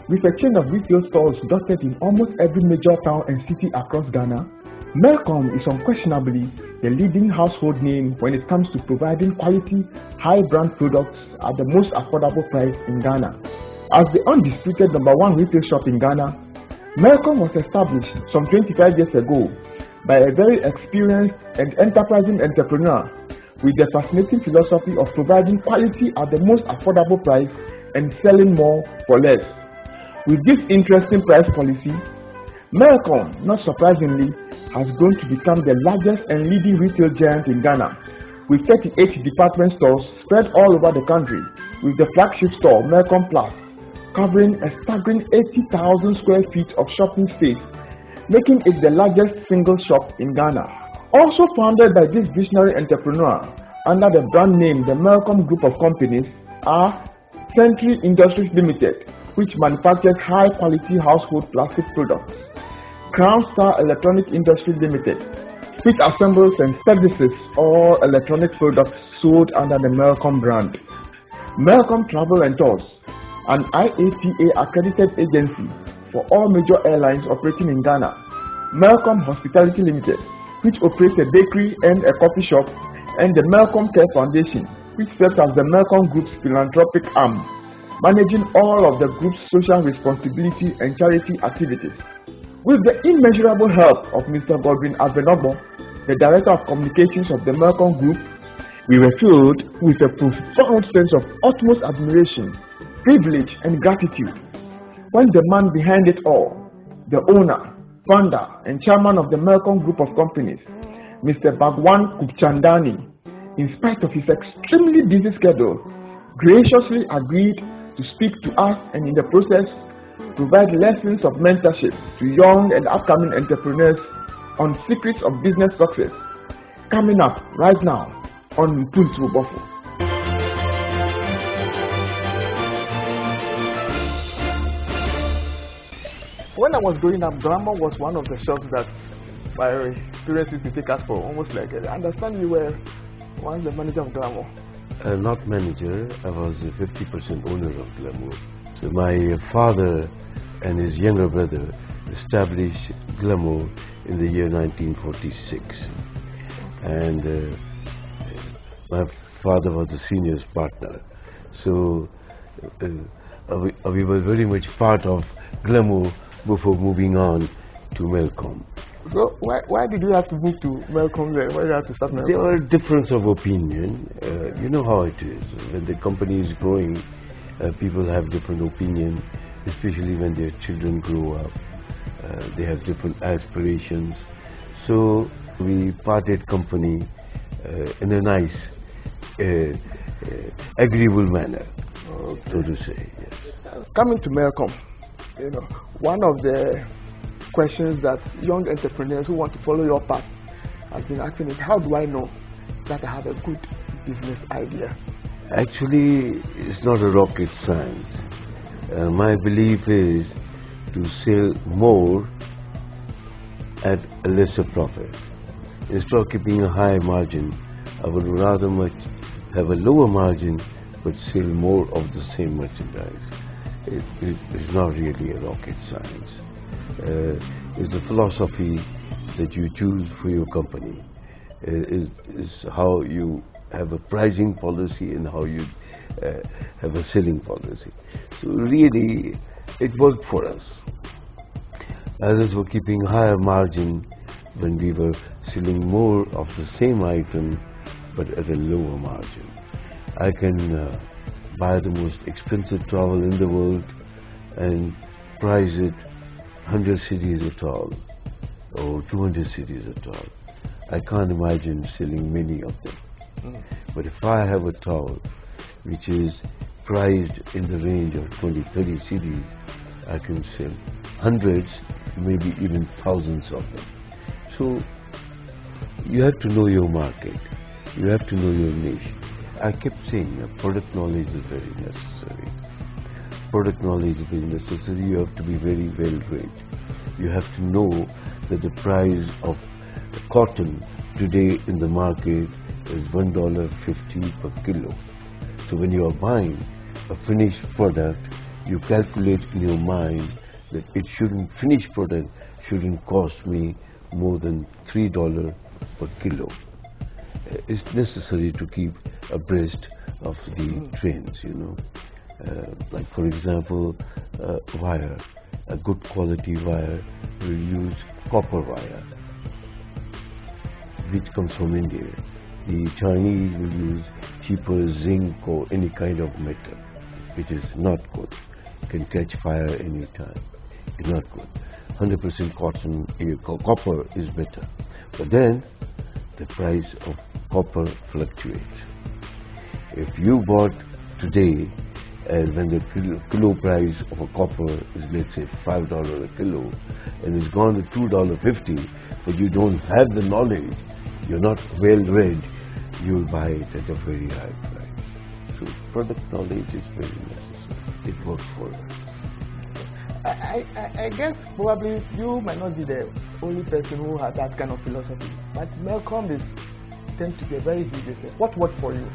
With a chain of retail stores dotted in almost every major town and city across Ghana, Melcom is unquestionably the leading household name when it comes to providing quality, high-brand products at the most affordable price in Ghana. As the undisputed #1 retail shop in Ghana, Melcom was established some 25 years ago by a very experienced and enterprising entrepreneur with the fascinating philosophy of providing quality at the most affordable price and selling more for less. With this interesting price policy, Melcom, not surprisingly, has grown to become the largest and leading retail giant in Ghana, with 38 department stores spread all over the country, with the flagship store Melcom Plus covering a staggering 80,000 square feet of shopping space, making it the largest single shop in Ghana. Also founded by this visionary entrepreneur under the brand name the Melcom Group of companies are Century Industries Limited, which manufactures high-quality household plastic products, Crown Star Electronic Industry Limited, which assembles and services all electronic products sold under the Melcom brand, Melcom Travel and Tours, an IATA accredited agency for all major airlines operating in Ghana, Melcom Hospitality Limited, which operates a bakery and a coffee shop, and the Melcom Care Foundation, which serves as the Melcom Group's philanthropic arm, managing all of the group's social responsibility and charity activities. With the immeasurable help of Mr. Godwin Abenobo, the Director of Communications of the Melcom Group, we were filled with a profound sense of utmost admiration, privilege, and gratitude when the man behind it all, the owner, founder, and chairman of the Melcom Group of companies, Mr. Bhagwan Kupchandani, in spite of his extremely busy schedule, graciously agreed to speak to us and in the process provide lessons of mentorship to young and upcoming entrepreneurs on secrets of business success. Coming up right now on Mpuntu Bofo. When I was growing up, Glamour was one of the shops that my parents used to take us for, almost like, I understand you were once the manager of Glamour. Not manager, I was a 50% owner of Glamour. So my father and his younger brother established Glamour in the year 1946. And my father was the senior partner. So we were very much part of Glamour before moving on to Melcom. So why did you have to move to Melcom then? Why did you have to start Melcom? There were difference of opinion. You know how it is. When the company is growing, people have different opinion, especially when their children grow up. They have different aspirations. So we parted company in a nice, agreeable manner, so to say. Yes. Coming to Melcom, one of the questions that young entrepreneurs who want to follow your path have been asking is, how do I know that I have a good business idea? Actually, it's not a rocket science. My belief is to sell more at a lesser profit. Instead of keeping a high margin, I would rather much have a lower margin but sell more of the same merchandise. It's not really a rocket science. It's the philosophy that you choose for your company. Is how you have a pricing policy and how you have a selling policy. So really, it worked for us. Others were keeping higher margin when we were selling more of the same item but at a lower margin. I can buy the most expensive towel in the world and price it 100 cities a towel or 200 cities a towel. I can't imagine selling many of them. But if I have a towel which is priced in the range of 20-30 cities, I can sell hundreds, maybe even thousands of them. So you have to know your market. You have to know your niche. I kept saying that product knowledge is very necessary. Product knowledge is very necessary. You have to be very well read. You have to know that the price of cotton today in the market is $1.50 per kilo. So when you are buying a finished product, you calculate in your mind that it shouldn't, finished product shouldn't cost me more than $3 per kilo. It's necessary to keep abreast of the trends, you know. Like for example, wire, a good quality wire will use copper wire, which comes from India. The Chinese will use cheaper zinc or any kind of metal, which is not good. Can catch fire any time. It's not good. 100% cotton, copper is better. But then the price of copper fluctuates. If you bought today, and when the kilo price of a copper is, let's say, $5 a kilo, and it's gone to $2.50, but you don't have the knowledge, you're not well read, you'll buy it at a very high price. So product knowledge is very necessary. It works for us. I guess probably you might not be the only person who had that kind of philosophy, but Melcom tends to be a very big business. What worked for you?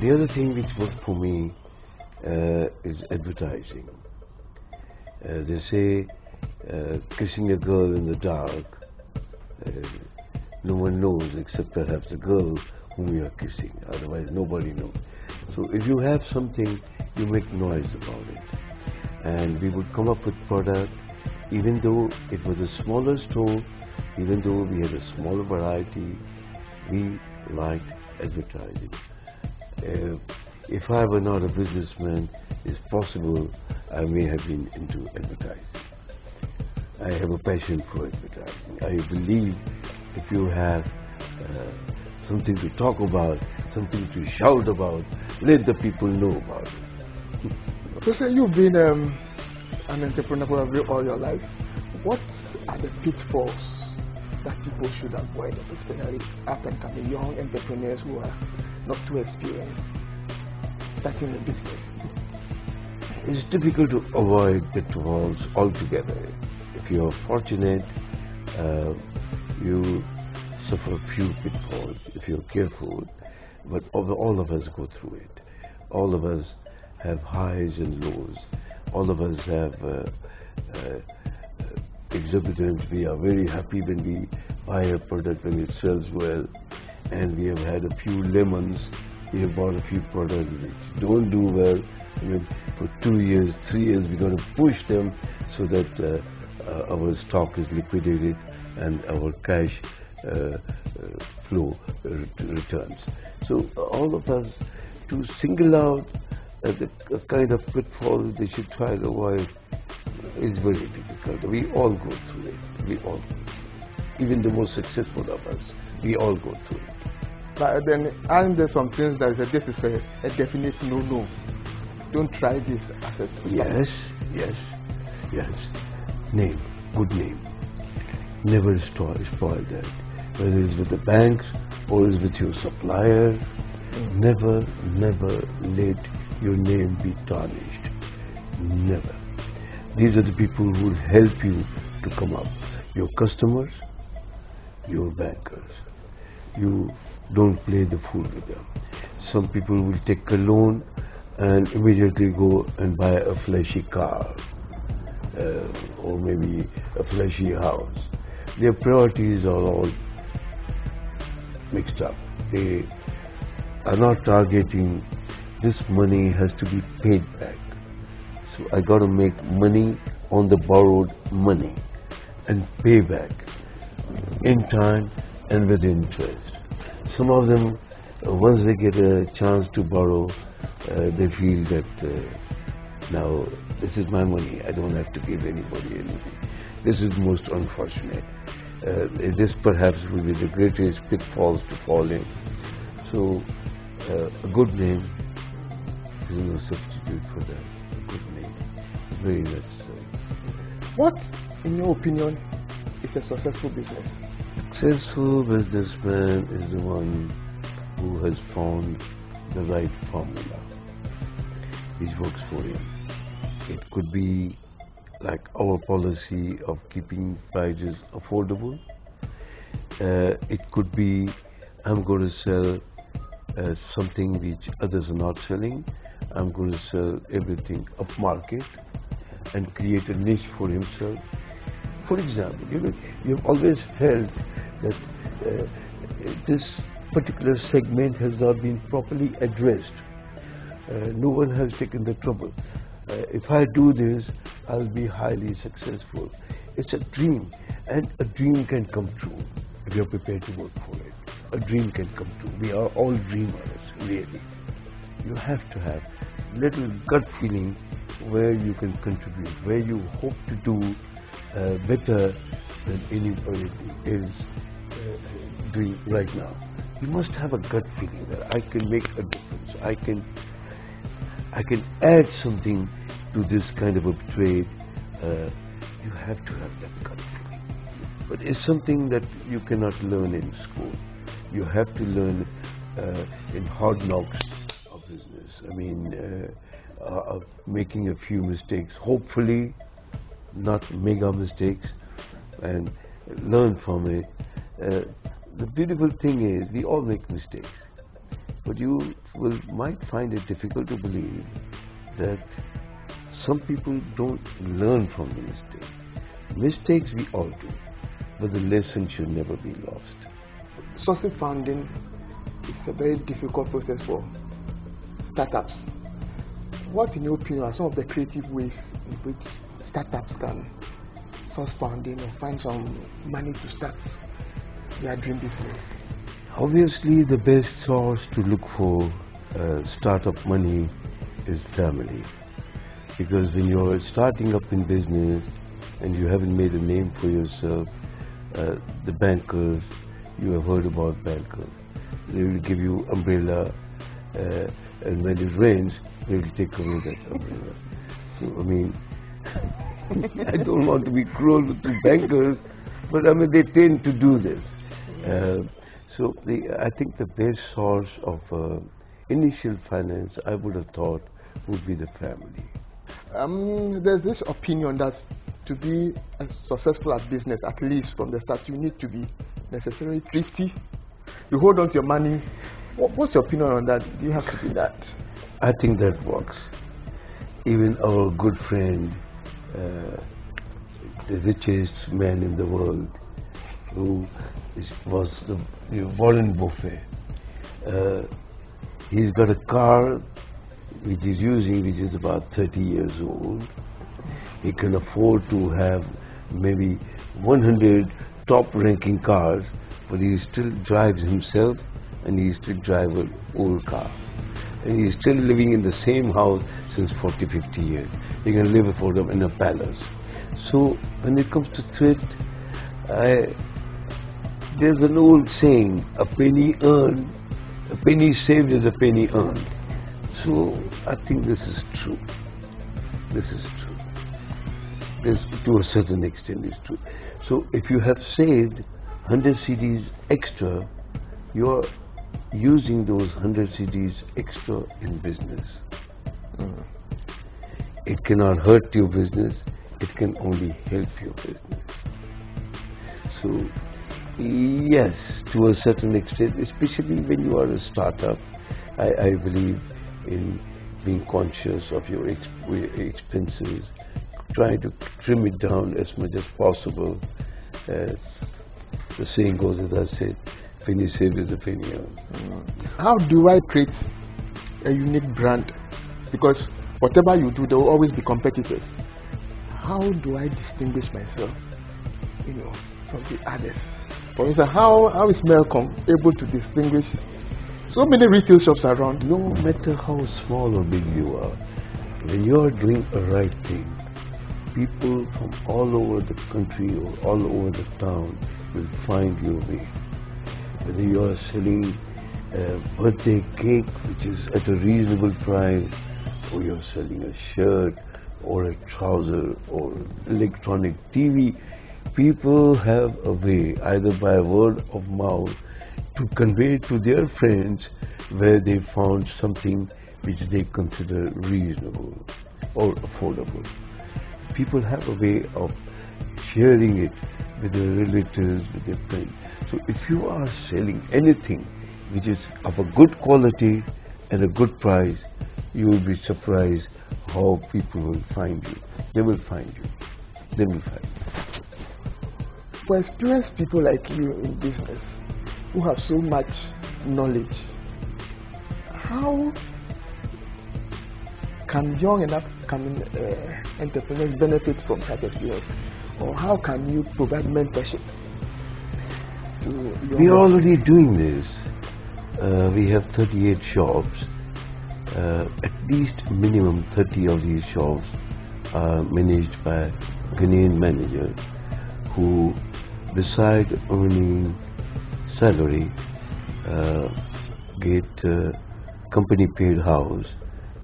The other thing which worked for me is advertising. They say kissing a girl in the dark, no one knows except perhaps the girl whom you are kissing. Otherwise, nobody knows. So if you have something, you make noise about it. And we would come up with product, even though it was a smaller store, even though we had a smaller variety, we liked advertising. If I were not a businessman, it's possible I may have been into advertising. I have a passion for advertising. I believe if you have something to talk about, something to shout about, let the people know about it. So say you've been an entrepreneur probably all your life. What are the pitfalls that people should avoid, especially up and coming young entrepreneurs who are not too experienced starting a business? It's difficult to avoid pitfalls altogether. If you are fortunate, you suffer a few pitfalls if you're careful, but all of us go through it. All of us have highs and lows. All of us have exuberance. We are very happy when we buy a product when it sells well, and we have had a few lemons. We have bought a few products which don't do well. I mean, for 2 years, 3 years, we're going to push them so that our stock is liquidated and our cash flow returns. So all of us, to single out the kind of pitfalls they should try to avoid is very difficult. We all go through it. We all go through it. Even the most successful of us, we all go through it. But then, aren't there some things that this is a definite no-no? Don't try this as a Yes. Name, good name. Never spoil that. Whether it's with the banks or it's with your supplier, never let your name be tarnished. Never. These are the people who will help you to come up. Your customers, your bankers. You don't play the fool with them. Some people will take a loan and immediately go and buy a flashy car or maybe a flashy house. Their priorities are all mixed up. They are not targeting this money has to be paid back. So I got to make money on the borrowed money and pay back in time and with interest. Some of them, once they get a chance to borrow, they feel that now this is my money, I don't have to give anybody anything. This is most unfortunate. This perhaps will be the greatest pitfalls to fall in. So a good name is no substitute for that. A good name is very necessary. What, in your opinion, is a successful business? Successful businessman is the one who has found the right formula which works for him. It could be like our policy of keeping prices affordable. It could be I'm going to sell something which others are not selling. I'm going to sell everything upmarket and create a niche for himself. For example, you've always felt that this particular segment has not been properly addressed. No one has taken the trouble. If I do this, I'll be highly successful. It's a dream, and a dream can come true if you're prepared to work for it. A dream can come true. We are all dreamers, really. You have to have little gut feeling where you can contribute, where you hope to do better than anybody is doing right now. You must have a gut feeling that I can make a difference. I can add something to this kind of a trade. You have to have that gut feeling. But it's something that you cannot learn in school. You have to learn in hard knocks of business. I mean, making a few mistakes, hopefully not mega mistakes, and learn from it. The beautiful thing is we all make mistakes, but you might find it difficult to believe that some people don't learn from the mistake. Mistakes we all do, but the lesson should never be lost. Sourcing funding is a very difficult process for startups. What, in your opinion, are some of the creative ways in which startups can source funding or find some money to start their dream business? Obviously, the best source to look for startup money is family. Because when you're starting up in business and you haven't made a name for yourself, the bankers, you have heard about bankers, they will give you umbrella, and when it rains, they will take away that umbrella. So, I mean, I don't want to be cruel to bankers, but I mean, they tend to do this. So I think the best source of initial finance, I would have thought, would be the family. There's this opinion that to be successful at business, at least from the start, you need to be necessarily thrifty. You hold on to your money. What's your opinion on that? Do you have to be that? I think that works. Even our good friend, the richest man in the world, who was Warren Buffett. He's got a car which he's using, which is about 30 years old. He can afford to have maybe 100 top-ranking cars, but he still drives himself, and he still drives an old car. And he's still living in the same house since 40, 50 years. He can live for them in a palace. So when it comes to thrift, there's an old saying, a penny earned, a penny saved is a penny earned. So I think this is true. This is true. This, to a certain extent, is true. So if you have saved 100 CDs extra, you're using those 100 CDs extra in business. It cannot hurt your business, it can only help your business. So yes, to a certain extent, especially when you are a startup, I believe in being conscious of your expenses, trying to trim it down as much as possible. As the saying goes, as I said, penny saved is a penny earned. How do I create a unique brand? Because whatever you do, there will always be competitors. How do I distinguish myself, from the others? For instance, how is Melcom able to distinguish so many retail shops around? No matter how small or big you are, when you are doing a right thing, people from all over the country or all over the town will find your way. Whether you are selling a birthday cake which is at a reasonable price, or you're selling a shirt or a trouser or electronic TV, people have a way, either by word of mouth, to convey to their friends where they found something which they consider reasonable or affordable. People have a way of sharing it with their relatives, with their friends. So if you are selling anything which is of a good quality and a good price, you will be surprised how people will find you. They will find you. They will find you. For experienced people like you in business, who have so much knowledge, how can young and upcoming entrepreneurs benefit from such experience? Or how can you provide mentorship to young? We are already doing this. We have 38 shops. At least minimum 30 of these shops are managed by Ghanaian managers who, beside earning salary, get company paid house,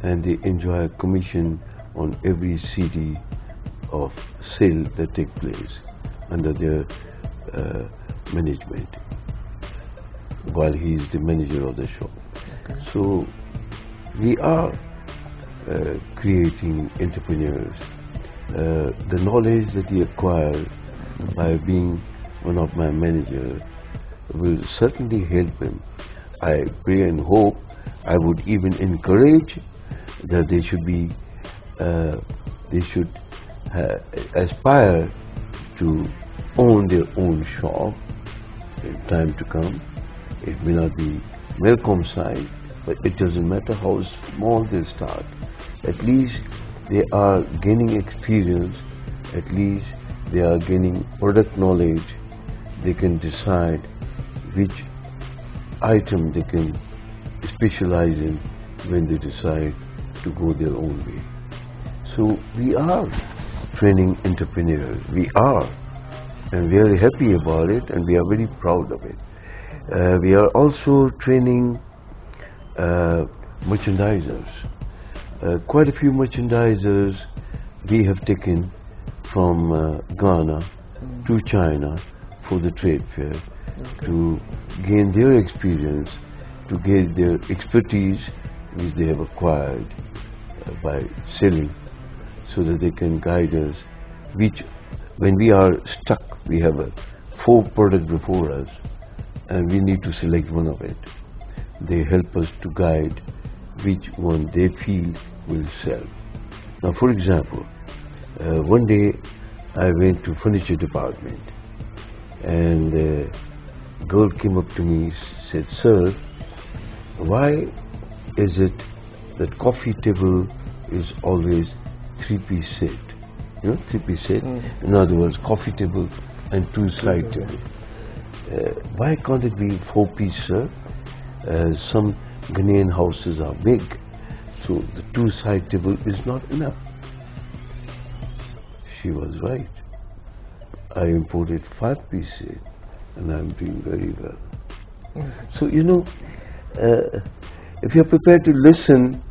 and they enjoy a commission on every CD of sale that take place under their management while he is the manager of the shop. Okay. So we are creating entrepreneurs. The knowledge that he acquired by being one of my managers will certainly help him. I pray and hope, I would even encourage that they should aspire to own their own shop in time to come. It may not be Melcom size, but it doesn't matter how small they start. At least they are gaining experience, at least they are gaining product knowledge. They can decide which item they can specialize in when they decide to go their own way. So we are training entrepreneurs. We are, and we are happy about it, and we are very proud of it. We are also training merchandisers. Quite a few merchandisers we have taken from Ghana to China for the trade fair, to gain their experience, to gain their expertise which they have acquired by selling, so that they can guide us. Which, when we are stuck, we have 4 products before us and we need to select one of it. They help us to guide which one they feel will sell. Now, for example, one day I went to furniture department, and a girl came up to me, said, "Sir, why is it that coffee table is always 3-piece set? You know, 3-piece set. In other words, coffee table and 2 side tables. Why can't it be 4-piece, sir? Some Ghanaian houses are big, so the 2 side table is not enough." She was right. I imported 5-piece set, and I'm doing very well. So, you know, if you're prepared to listen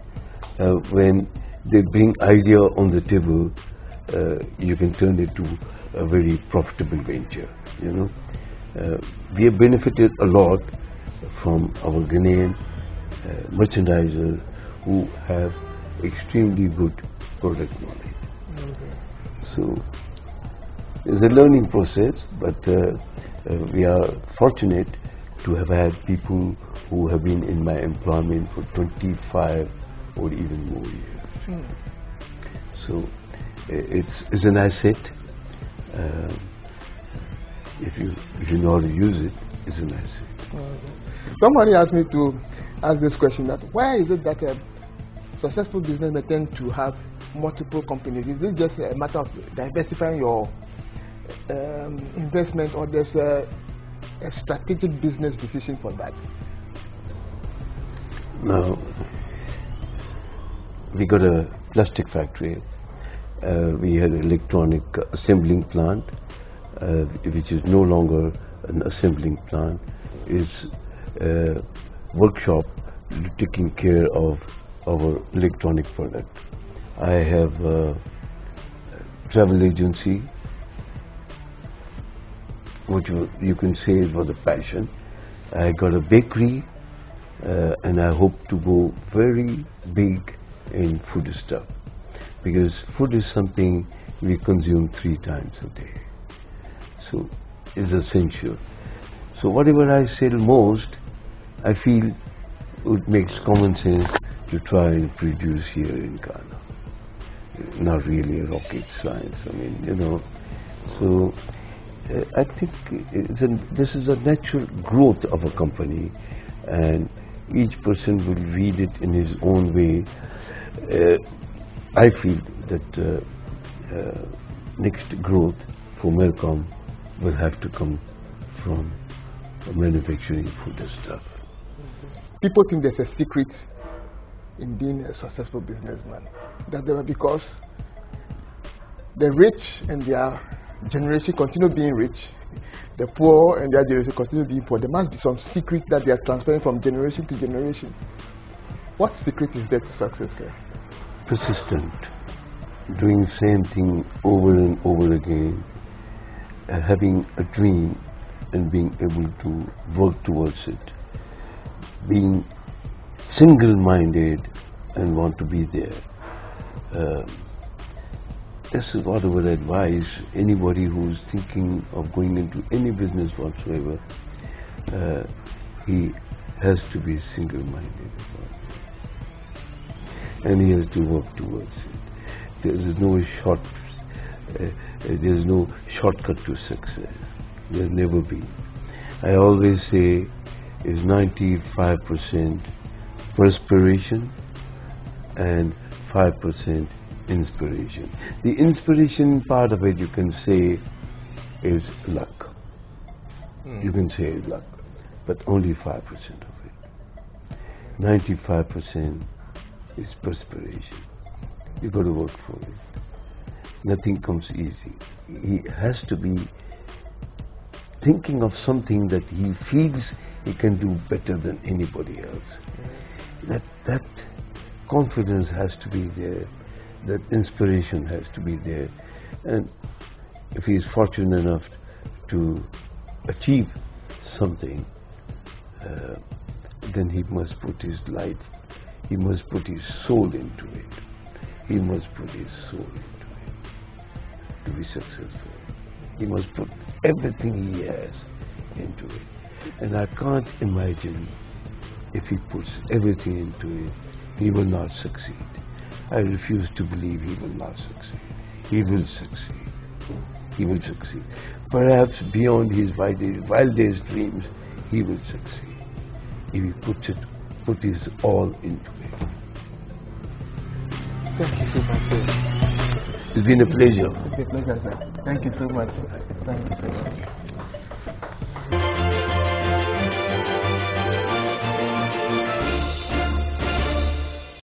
when they bring idea on the table, you can turn it to a very profitable venture. You know, we have benefited a lot from our Ghanaian merchandisers who have extremely good product knowledge. So it's a learning process, but we are fortunate to have had people who have been in my employment for 25 or even more years. So it's an asset. If you know how to use it, it's an asset. Somebody asked me to ask this question: that why is it that successful businessmen tend to have multiple companies? Is it just a matter of diversifying your investment, or there's a strategic business decision for that? Now, we got a plastic factory. We had an electronic assembling plant, which is no longer an assembling plant. It's a workshop taking care of our electronic product. I have a travel agency, which you can say was a passion. I got a bakery, and I hope to go very big in food stuff, because food is something we consume 3 times a day, so it's essential. So whatever I sell most, I feel it makes common sense to try and produce here in Ghana. Not really rocket science, I mean, you know. So I think this is a natural growth of a company, and each person will read it in his own way. I feel that next growth for Melcom will have to come from manufacturing foodstuff. People think there's a secret in being a successful businessman. That there are, because the rich and their generation continue being rich, the poor and their generation continue being poor. There must be some secret that they are transferring from generation to generation. What secret is there to success here? Persistent, doing same thing over and over again, having a dream and being able to work towards it, being single-minded and want to be there. This is what I would advise anybody who's thinking of going into any business whatsoever. He has to be single-minded about it, and he has to work towards it. There's no shortcut to success. There's never been. I always say is 95% perspiration and 5% inspiration. The inspiration part of it, you can say, is luck. You can say luck, but only 5% of it. 95% is perspiration. You got to work for it. Nothing comes easy. He has to be thinking of something that he feels he can do better than anybody else. That confidence has to be there. That inspiration has to be there. And if he is fortunate enough to achieve something, then he must put his life, he must put his soul into it. He must put his soul into it to be successful. He must put everything he has into it. And I can't imagine if he puts everything into it, he will not succeed. I refuse to believe he will not succeed. He will succeed. He will succeed. Perhaps beyond his wildest dreams, he will succeed. If he put his all into it. Thank you so much, sir. It's been a pleasure. It's a pleasure, sir. Thank you so much. Thank you so much.